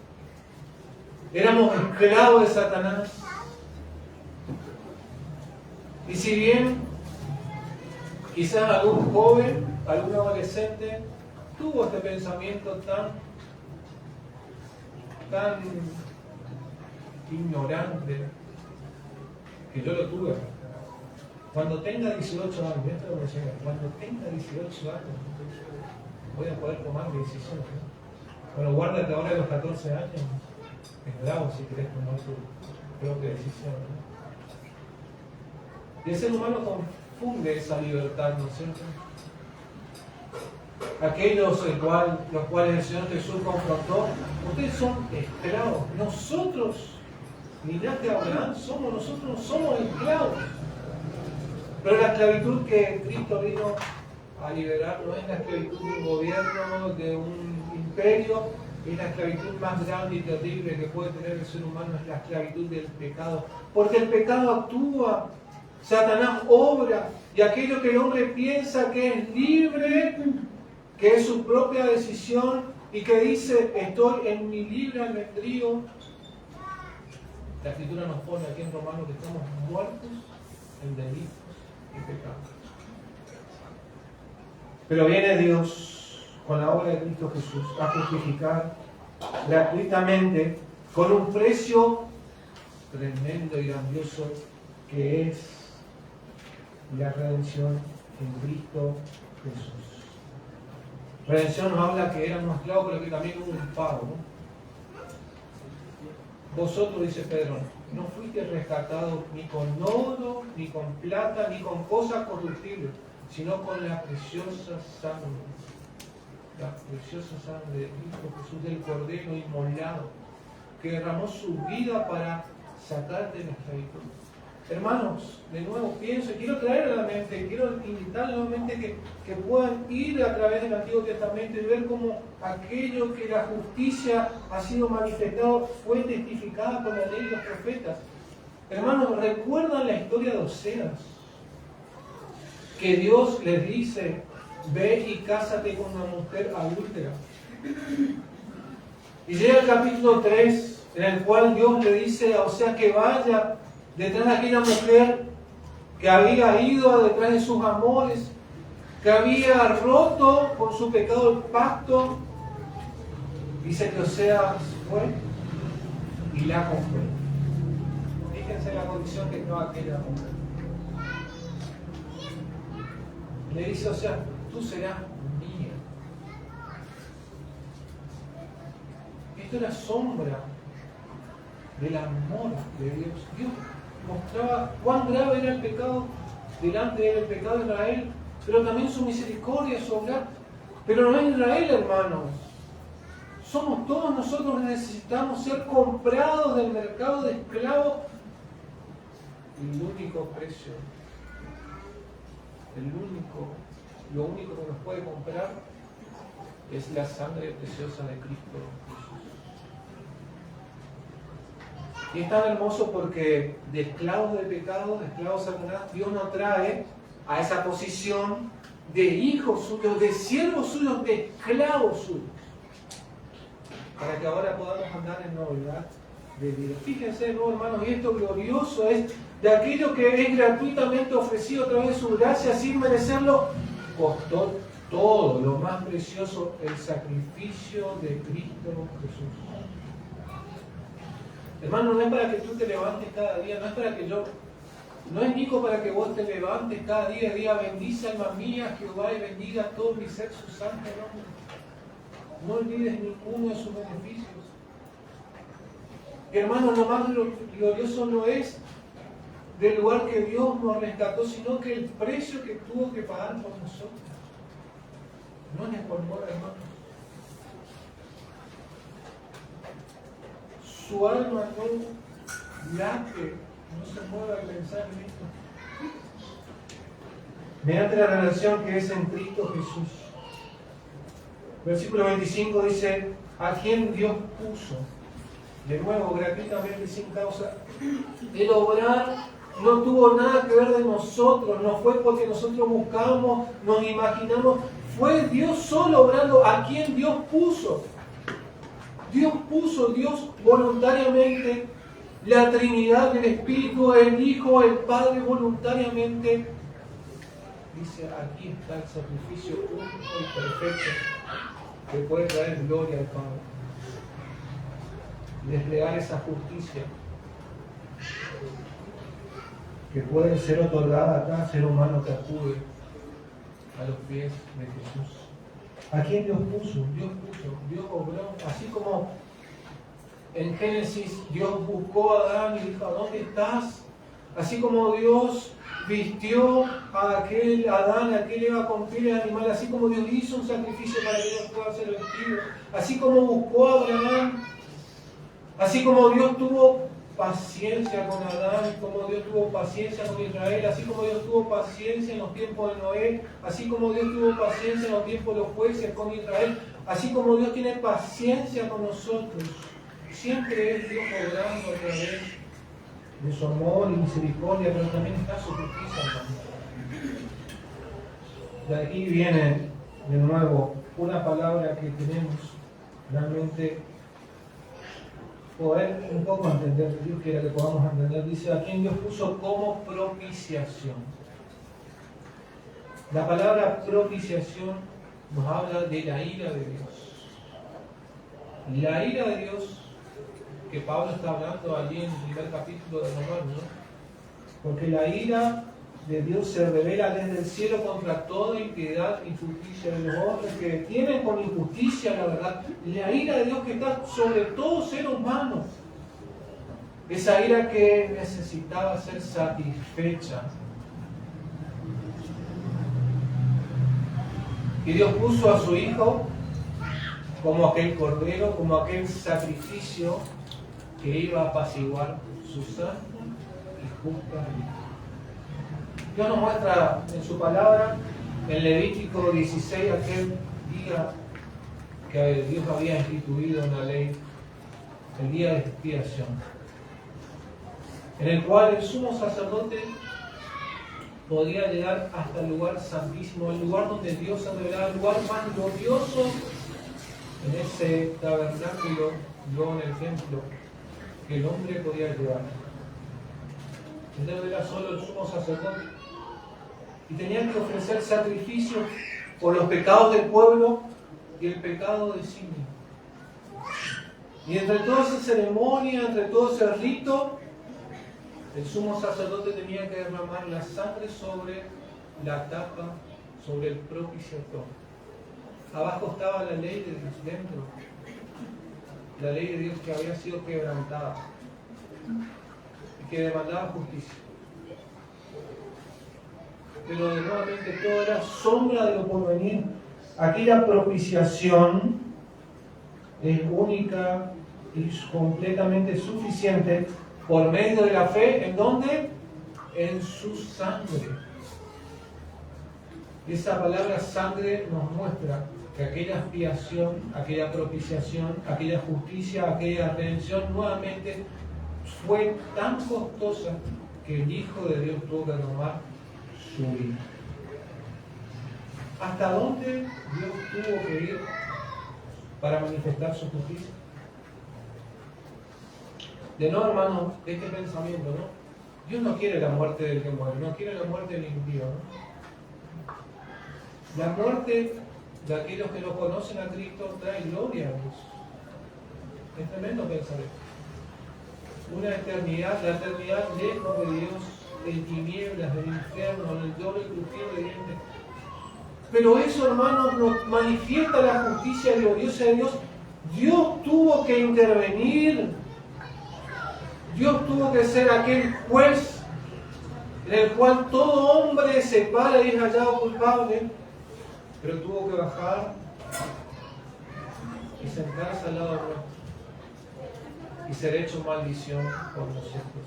Éramos esclavos de Satanás. Y si bien quizás algún joven, algún adolescente tuvo este pensamiento tan ignorante, que yo lo tuve. Cuando tenga 18 años, esto lo mencioné, cuando tenga 18 años, voy a poder tomar decisiones. Bueno, guárdate ahora de los 14 años, es bravo si querés tomar tu propia decisión, ¿no? Y el ser humano confunde esa libertad, ¿no es cierto? Aquellos los cuales el Señor Jesús confrontó, ustedes son esclavos. Nosotros, linaje de Abraham, nosotros somos esclavos. Pero la esclavitud que Cristo vino a liberar no es la esclavitud de un gobierno, de un imperio, es la esclavitud más grande y terrible que puede tener el ser humano, es la esclavitud del pecado. Porque el pecado actúa, Satanás obra, y aquello que el hombre piensa que es libre, que es su propia decisión, y que dice, estoy en mi libre albedrío. La Escritura nos pone aquí en Romanos que estamos muertos en delitos y pecados. Pero viene Dios con la obra de Cristo Jesús a justificar gratuitamente con un precio tremendo y grandioso que es la redención en Cristo Jesús. Redención nos habla que éramos esclavos, pero que también hubo un pago, ¿no? Vosotros, dice Pedro, no fuiste rescatados ni con oro, ni con plata, ni con cosas corruptibles, sino con la preciosa sangre. La preciosa sangre de Cristo Jesús, del Cordero inmolado, que derramó su vida para sacarte de la esclavitud. Hermanos, de nuevo pienso y quiero traer a la mente, quiero invitar nuevamente que puedan ir a través del Antiguo Testamento y ver cómo aquello que la justicia ha sido manifestado fue testificada con la ley y los profetas. Hermanos, ¿recuerdan la historia de Oseas? Que Dios les dice, ve y cásate con una mujer adúltera. Y llega el capítulo 3, en el cual Dios le dice a Oseas que vaya detrás de aquella mujer que había ido detrás de sus amores, que había roto con su pecado el pacto, Dice que Oseas fue y la compró. Fíjense la condición que estaba aquella mujer. Le dice Oseas, tú serás mía. Esto era sombra del amor de Dios. Dios mostraba cuán grave era el pecado delante del pecado de Israel, pero también su misericordia, su obrar. Pero no es Israel, hermanos. Somos todos nosotros que necesitamos ser comprados del mercado de esclavos. Y el único precio, lo único que nos puede comprar es la sangre preciosa de Cristo Jesús. Y es tan hermoso porque de esclavos de pecado, de esclavos de Satanás, Dios nos trae a esa posición de hijos suyos, de siervos suyos, de esclavos suyos, para que ahora podamos andar en novedad de vida. Fíjense, ¿no, hermanos? Y esto glorioso es de aquello que es gratuitamente ofrecido a través de su gracia sin merecerlo, costó todo, lo más precioso, el sacrificio de Cristo Jesús. Hermano, no es para que tú te levantes cada día, no es para que yo, no es Nico para que vos te levantes cada día, diga bendice alma mía Jehová y bendiga todo mi ser su santo nombre. No olvides ninguno de sus beneficios. Hermano, lo más glorioso no es del lugar que Dios nos rescató, sino que el precio que tuvo que pagar por nosotros. No es por amor, hermano. Su alma no late, no se mueve al pensar en esto. Mediante la relación que es en Cristo Jesús. Versículo 25 dice, a quien Dios puso, de nuevo, gratuitamente, sin causa. El obrar no tuvo nada que ver de nosotros, no fue porque nosotros buscamos, nos imaginamos, fue Dios solo obrando a quien Dios puso. Dios puso, Dios voluntariamente, la Trinidad, el Espíritu, el Hijo, el Padre voluntariamente. Dice, aquí está el sacrificio único y perfecto que puede traer gloria al Padre. Desplegar esa justicia que puede ser otorgada a cada ser humano que acude a los pies de Jesús. ¿A quién Dios puso? Dios obró. Así como en Génesis Dios buscó a Adán y dijo, ¿a dónde estás? Así como Dios vistió a aquel Adán, aquel Eva con piel de animal, así como Dios hizo un sacrificio para que Dios pueda ser vestido, así como buscó a Abraham, así como Dios tuvo paciencia con Adán, como Dios tuvo paciencia con Israel, así como Dios tuvo paciencia en los tiempos de Noé, así como Dios tuvo paciencia en los tiempos de los jueces con Israel, así como Dios tiene paciencia con nosotros. Siempre es Dios obrando a través de su amor y misericordia, pero también está su justicia. De aquí viene de nuevo una palabra que tenemos realmente poder un poco entender, Dios quiera que podamos entender. Dice, a quien Dios puso como propiciación. La palabra propiciación nos habla de la ira de Dios. La ira de Dios que Pablo está hablando allí en el primer capítulo de Romanos, ¿no? Porque la ira de Dios se revela desde el cielo contra toda impiedad y justicia de los hombres que detienen con injusticia la verdad. La ira de Dios que está sobre todo ser humano. Esa ira que necesitaba ser satisfecha. Y Dios puso a su Hijo como aquel cordero, como aquel sacrificio que iba a apaciguar su santa y justa vida. Dios nos muestra en su palabra, en Levítico 16, aquel día que Dios había instituido en la ley, el día de expiación, en el cual el sumo sacerdote podía llegar hasta el lugar santísimo, el lugar donde Dios se revelaba, el lugar más glorioso en ese tabernáculo, luego en el templo, que el hombre podía llevar. Entonces era solo el sumo sacerdote. Y tenían que ofrecer sacrificios por los pecados del pueblo y el pecado de sí mismo. Y entre toda esa ceremonia, entre todo ese rito, el sumo sacerdote tenía que derramar la sangre sobre la tapa, sobre el propiciatorio. Abajo estaba la ley de Dios, dentro. La ley de Dios que había sido quebrantada y que demandaba justicia. Pero nuevamente todo era sombra de lo porvenir. Aquella propiciación es única y completamente suficiente por medio de la fe. ¿En dónde? En su sangre. Esa palabra sangre nos muestra que aquella expiación, aquella propiciación, aquella justicia, aquella redención nuevamente fue tan costosa que el Hijo de Dios tuvo que derramar su vida. ¿Hasta dónde Dios tuvo que ir para manifestar su justicia? De no, hermanos, este pensamiento, ¿no? Dios no quiere la muerte del que muere, no quiere la muerte del impío, ¿no? La muerte de aquellos que no conocen a Cristo trae gloria a Dios. Es tremendo pensar esto. Una eternidad, la eternidad lejos de Dios, en tinieblas, del infierno, en el doble crujir de dientes. Pero eso, hermanos, nos manifiesta la justicia gloriosa de Dios. Dios tuvo que intervenir. Dios tuvo que ser aquel juez en el cual todo hombre se para y es hallado culpable. Pero tuvo que bajar y sentarse al lado nuestro y ser hecho maldición por nosotros,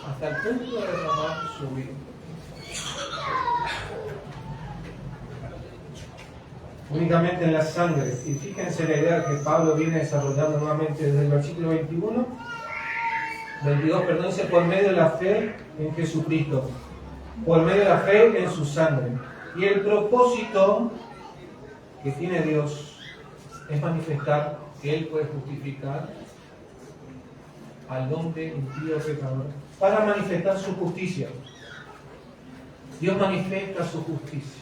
hasta el punto de derramar su vida. Únicamente en la sangre. Y fíjense la idea que Pablo viene desarrollando nuevamente desde el versículo 22, dice, por medio de la fe en Jesucristo, por medio de la fe en su sangre. Y el propósito que tiene Dios es manifestar que Él puede justificar al hombre impío pecador para manifestar su justicia. Dios manifiesta su justicia.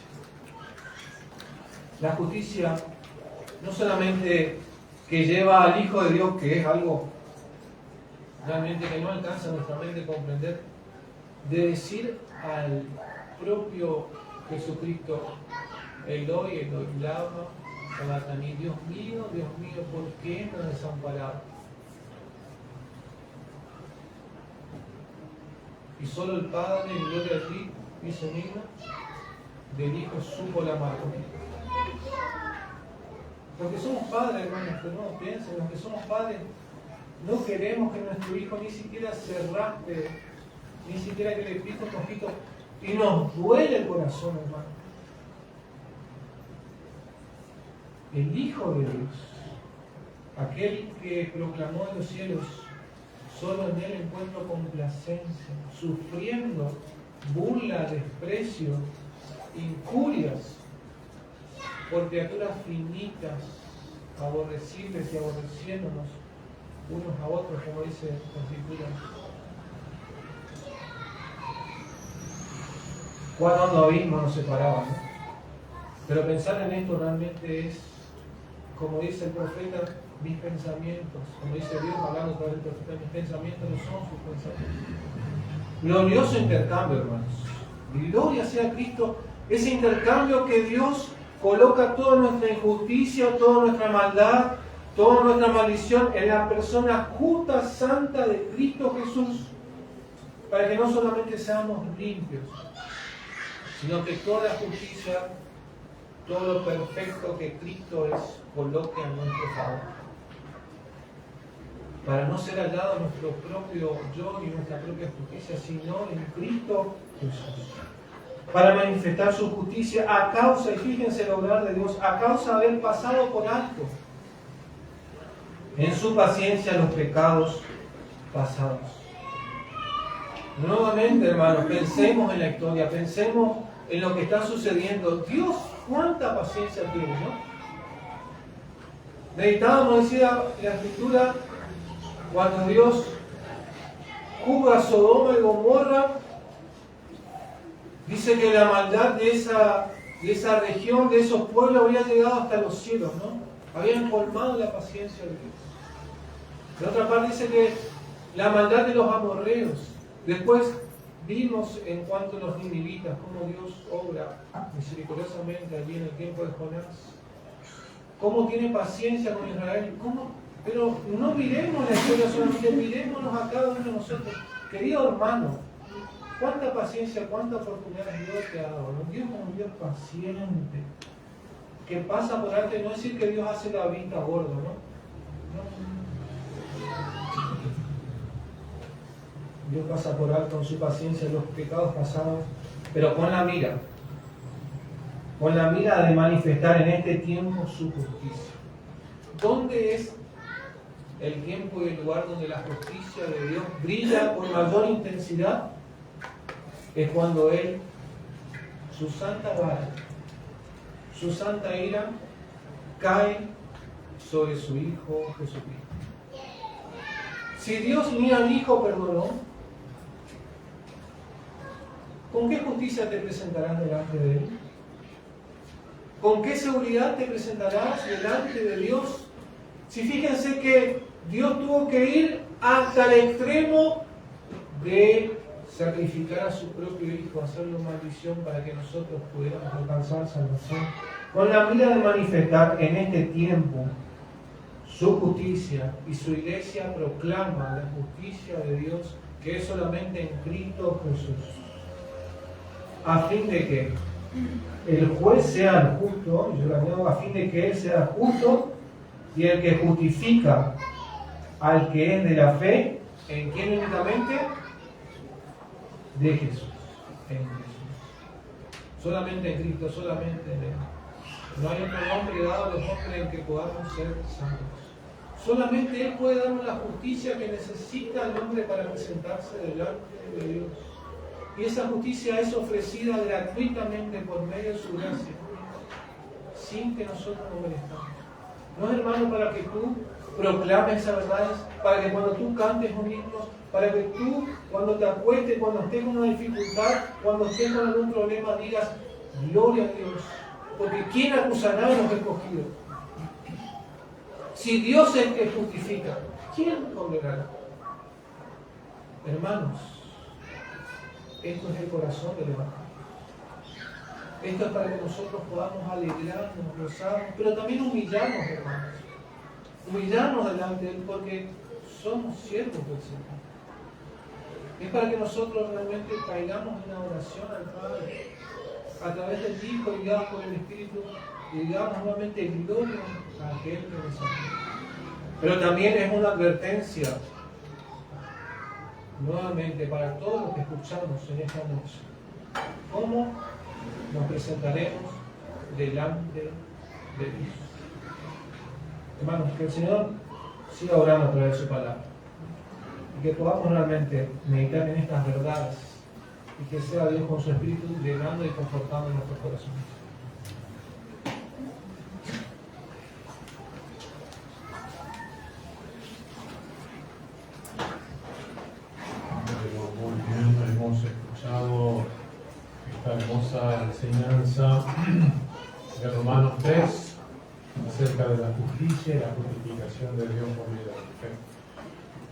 La justicia no solamente que lleva al Hijo de Dios, que es algo realmente que no alcanza nuestra mente a comprender, de decir al propio Jesucristo, Eloi, lama sabacthani, Dios mío, ¿por qué me has desamparado? Y solo el Padre, en gloria a ti, hizo digno, del Hijo supo la mano. Porque somos padres, hermanos, pero no piensen, los que somos padres, no queremos que nuestro hijo ni siquiera se raspe, ni siquiera que le pique un poquito, y nos duele el corazón, hermano. El Hijo de Dios, aquel que proclamó en los cielos, solo en Él encuentro complacencia, sufriendo burla, desprecio, injurias por criaturas finitas, aborrecibles y aborreciéndonos unos a otros, como dice la Escritura. Cuán hondo abismo nos separaba, ¿no? Pero pensar en esto realmente es, como dice el profeta, mis pensamientos, como dice Dios hablando a través del profeta, mis pensamientos no son sus pensamientos. Glorioso intercambio, hermanos. Gloria sea a Cristo, ese intercambio que Dios coloca toda nuestra injusticia, toda nuestra maldad, toda nuestra maldición en la persona justa, santa de Cristo Jesús, para que no solamente seamos limpios, sino que toda justicia, todo lo perfecto que Cristo es, coloque a nuestro favor. Para no ser hallado nuestro propio yo y nuestra propia justicia, sino en Cristo Jesús. Para manifestar su justicia a causa, y fíjense el obrar de Dios, a causa de haber pasado por alto en su paciencia los pecados pasados. Nuevamente, hermanos, pensemos en la historia, pensemos en lo que está sucediendo. Dios, cuánta paciencia tiene, ¿no? Meditábamos, decía la Escritura, cuando Dios juzga a Sodoma y Gomorra, dice que la maldad de esa región, de esos pueblos, había llegado hasta los cielos, ¿no? Habían colmado la paciencia de Dios. En otra parte dice que la maldad de los amorreos. Después vimos en cuanto a los ninivitas, cómo Dios obra misericordiosamente allí en el tiempo de Jonás. Cómo tiene paciencia con Israel. Pero no miremos la historia solamente, mirémonos a cada uno de nosotros. Querido hermano, cuánta paciencia, cuánta oportunidad Dios te ha dado. ¿No? Dios es un Dios paciente, que pasa por arte, no decir que Dios hace la vista gorda, ¿no? Dios pasa por alto con su paciencia los pecados pasados, pero con la mira de manifestar en este tiempo su justicia. ¿Dónde es el tiempo y el lugar donde la justicia de Dios brilla con mayor intensidad? Es cuando Él, su santa vara, su santa ira, cae sobre su Hijo Jesucristo. Si Dios ni al Hijo perdonó, ¿con qué justicia te presentarás delante de Él? ¿Con qué seguridad te presentarás delante de Dios? Si fíjense que Dios tuvo que ir hasta el extremo de sacrificar a su propio Hijo, hacerlo maldición para que nosotros pudiéramos alcanzar salvación, con la mira de manifestar en este tiempo su justicia, y su iglesia proclama la justicia de Dios que es solamente en Cristo Jesús, a fin de que el juez sea el justo, y yo lo añado, a fin de que Él sea justo y el que justifica al que es de la fe, ¿en quién únicamente? De Jesús, en Jesús. Solamente en Cristo, solamente en Él. No hay otro nombre dado a los hombres en que podamos ser santos. Solamente Él puede darnos la justicia que necesita el hombre para presentarse delante de Dios. Y esa justicia es ofrecida gratuitamente por medio de su gracia, sin que nosotros lo merezcamos. No es, hermano, para que tú proclames esas verdades, para que cuando tú cantes un himno, para que tú, cuando te acuestes, cuando estés con una dificultad, cuando estés con algún problema, digas, gloria a Dios. Porque ¿quién acusará a los escogidos? Si Dios es el que justifica, ¿quién condenará? Hermanos, esto es el corazón del Evangelio. Esto es para que nosotros podamos alegrarnos, gozarnos, pero también humillarnos, hermanos. Humillarnos delante de Él porque somos siervos del Señor. Es para que nosotros realmente caigamos en la oración al Padre, a través del Hijo y guiados por el Espíritu, y digamos nuevamente gloria a aquel que nos ama. Pero también es una advertencia, nuevamente, para todos los que escuchamos en esta noche. ¿Cómo nos presentaremos delante de Dios? Hermanos, que el Señor siga orando a través de su palabra. Y que podamos realmente meditar en estas verdades. Y que sea Dios con su Espíritu llenando y confortando nuestros corazones. Muy bien, hemos escuchado esta hermosa enseñanza de Romanos 3 acerca de la justicia y la justificación de Dios por medio de la fe.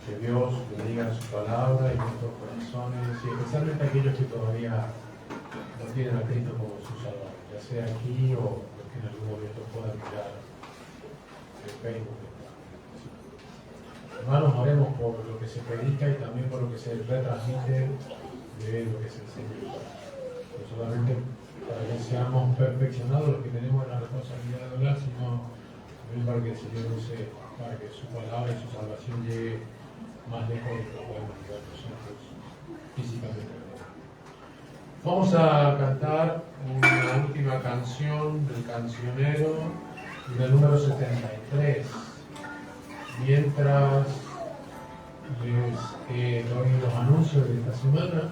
Que Dios bendiga su palabra y nuestros corazones, y especialmente aquellos que todavía no tienen a Cristo como su Salvador, ya sea aquí o los que en algún momento puedan mirar el Facebook. Hermanos, oremos por lo que se predica y también por lo que se retransmite de lo que se enseña. No solamente para que seamos perfeccionados los que tenemos la responsabilidad de orar, sino también para que el Señor use, para que su palabra y su salvación llegue más lejos de lo que podemos llegar nosotros físicamente. Vamos a cantar una última canción del cancionero del número 73. Mientras les doy los anuncios de esta semana.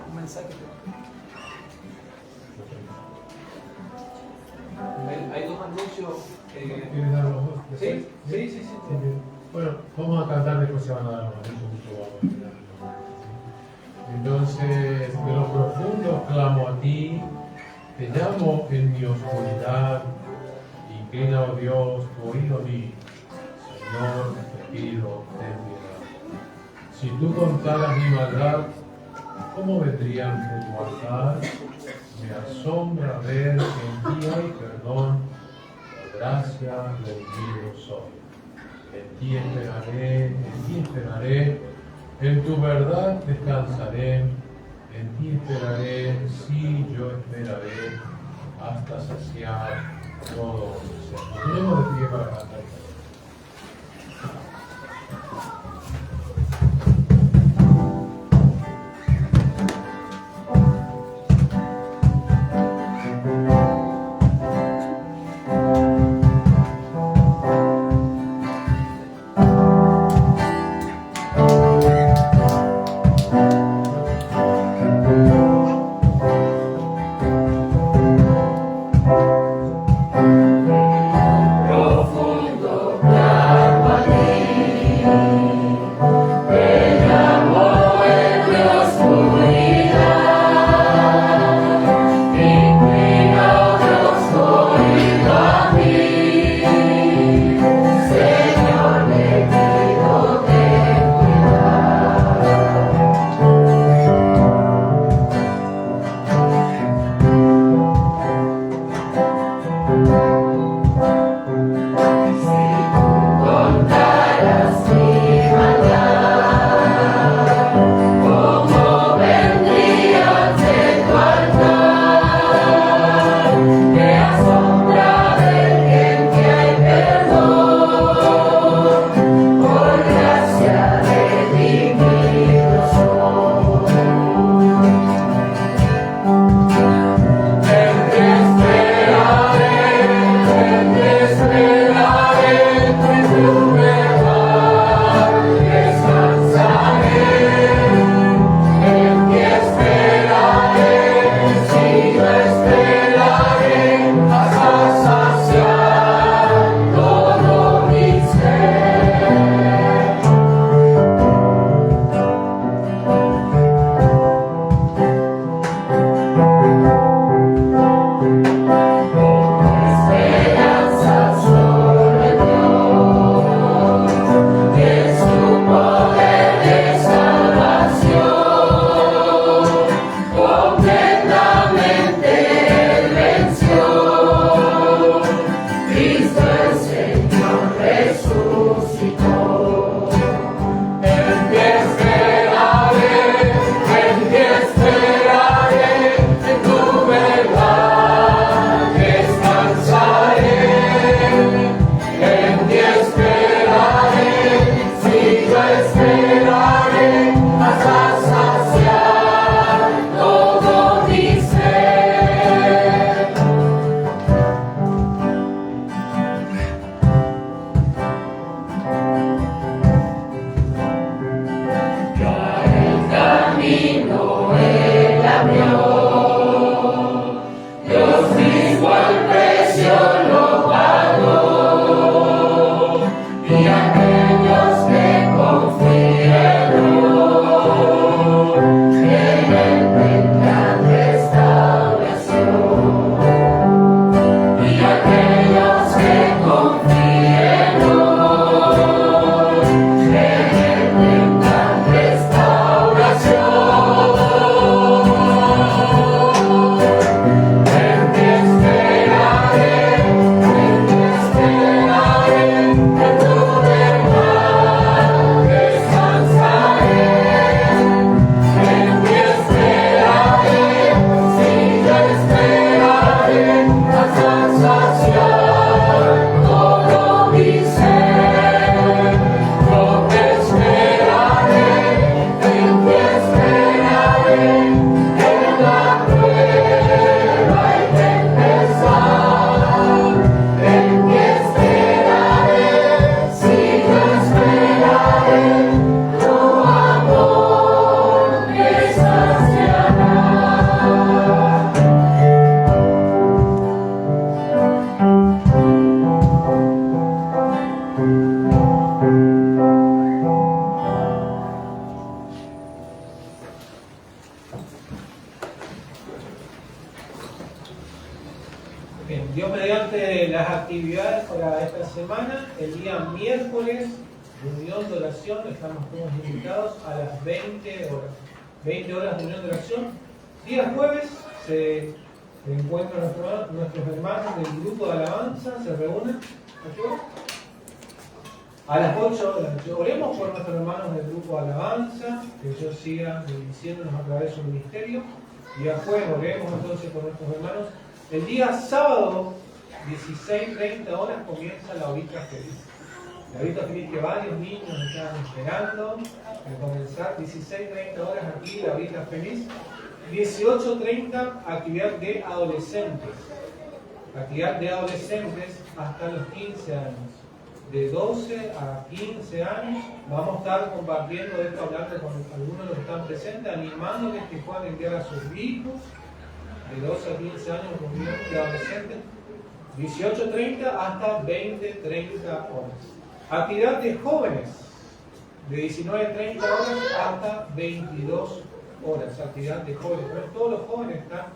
Un mensaje. Hay dos anuncios. ¿Quieres dar los dos? Sí. Bueno, vamos a cantar, después se van a dar los anuncios. Entonces, de lo profundo clamo a ti, te llamo en mi oscuridad, Inclina, oh Dios, tu oído a mí. Señor, te pido, ten piedad. Si tú contaras mi maldad, ¿cómo vendría ante tu altar? Me asombra ver que en ti hay perdón, por gracia redimido soy. En ti esperaré, en tu verdad descansaré, en ti esperaré, sí, yo esperaré, hasta saciar todo mi ser. Nos ponemos de pie para cantar. Profundo actividades para esta semana. El día miércoles, reunión de oración, estamos todos invitados a las 20 horas. 20 horas de reunión de oración. Día jueves se encuentran nuestros hermanos del grupo de alabanza, se reúnen. A las 8 de la noche. Oremos por nuestros hermanos del grupo de alabanza, que ellos sigan bendiciéndonos a través de su ministerio. Día jueves oremos entonces por nuestros hermanos. El día sábado, 16:30 horas, comienza la horita feliz. La horita feliz que varios niños están esperando para comenzar. 16:30 horas aquí, la horita feliz. 18:30, actividad de adolescentes. Actividad de adolescentes hasta los 15 años. De 12 a 15 años vamos a estar compartiendo esto, hablando con algunos de los que están presentes, animándoles que puedan enviar a sus hijos. De 12 a 15 años, reunión de adolescentes. 18:30 hasta 20:30 horas. Actividad de jóvenes, de 19:30 horas hasta 22 horas. Actividad de jóvenes. Pero todos los jóvenes están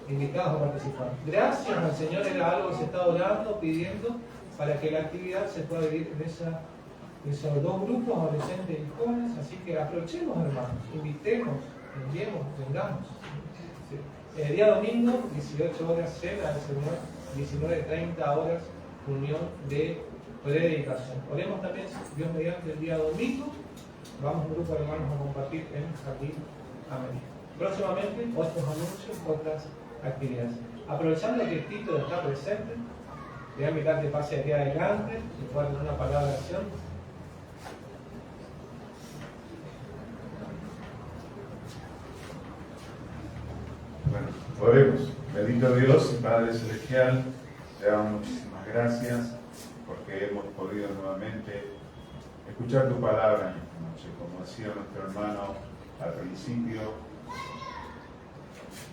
invitados a participar. Gracias al Señor, era algo que se está orando, pidiendo, para que la actividad se pueda dividir en esos dos grupos, adolescentes y jóvenes. Así que aprovechemos, hermanos, invitemos, enviemos, vengamos. Sí. El día domingo, 18 horas, cena del Señor, 19:30 horas, reunión de predicación. Oremos también, Dios mediante, el día domingo. Vamos un grupo de hermanos a compartir en Jardín América. Próximamente, otros anuncios, otras actividades. Aprovechando que Tito está presente, le voy a invitar que pase aquí adelante y pueda tener una palabra de oración. Bueno, oremos. Bendito Dios y Padre Celestial, te damos muchísimas gracias porque hemos podido nuevamente escuchar tu palabra en esta noche. Como decía nuestro hermano al principio,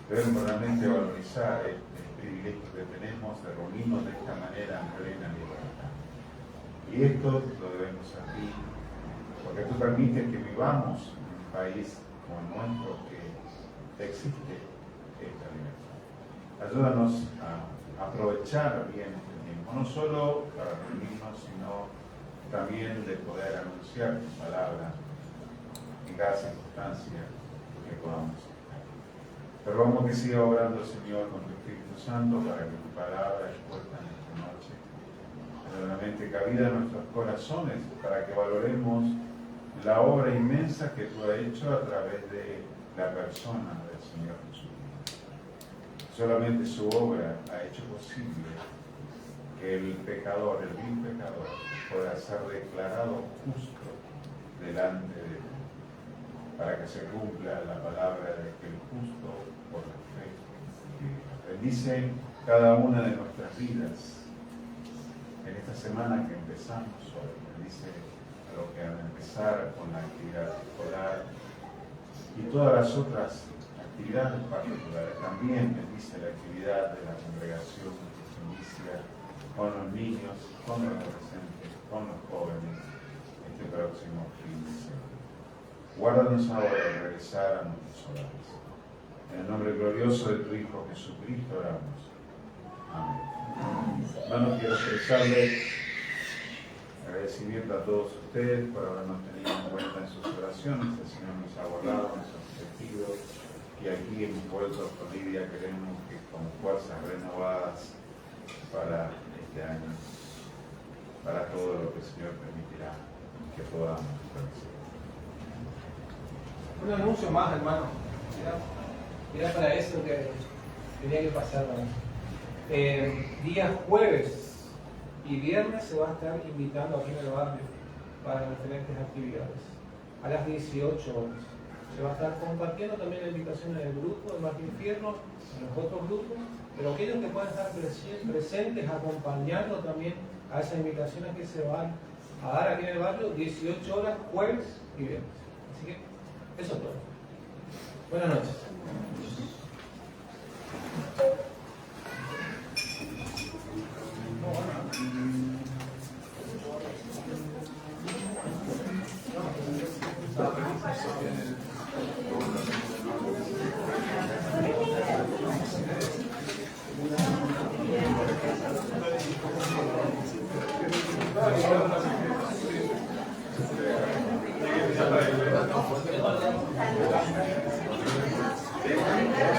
debemos realmente valorizar el privilegio que tenemos de reunirnos de esta manera en plena libertad. Y esto lo debemos a ti, porque tú permites que vivamos en un país como el nuestro que existe esta libertad. Ayúdanos a aprovechar bien este tiempo, no solo para reunirnos, sino también de poder anunciar tu palabra en cada circunstancia que podamos. Te rogamos que siga obrando, Señor, con tu Espíritu Santo para que tu palabra expuesta en esta noche verdaderamente cabida en nuestros corazones, para que valoremos la obra inmensa que tú has hecho a través de la persona del Señor Jesús. Solamente su obra ha hecho posible que el pecador, el vil pecador, pueda ser declarado justo delante de Dios, para que se cumpla la palabra de que el justo por la fe vivirá. Bendice cada una de nuestras vidas en esta semana que empezamos hoy. Bendice a los que van a empezar con la actividad escolar y todas las otras actividades particulares. También bendice la actividad de la congregación que inicia con los niños, con los adolescentes, con los jóvenes este próximo fin de semana. Guárdanos ahora de regresar a nuestros hogares. En el nombre glorioso de tu Hijo Jesucristo oramos. Amén. Hermanos, quiero expresarles agradecimiento a todos ustedes por habernos tenido en cuenta en sus oraciones. El Señor nos ha guardado nuestros objetivos y aquí en Puerto Florida queremos que con fuerzas renovadas para este año, para todo lo que el Señor permitirá que podamos realizar. Un anuncio más, hermano. Era para eso que tenía que pasar. Día jueves y viernes se va a estar invitando aquí en el barrio para diferentes actividades. A las 18 horas. Se va a estar compartiendo también la invitación en el grupo de Martín Fierro, en los otros grupos, pero aquellos que puedan estar presentes, acompañando también a esas invitaciones que se van a dar aquí en el barrio, 18 horas, jueves y viernes. Así que eso es todo. Buenas noches. Amén.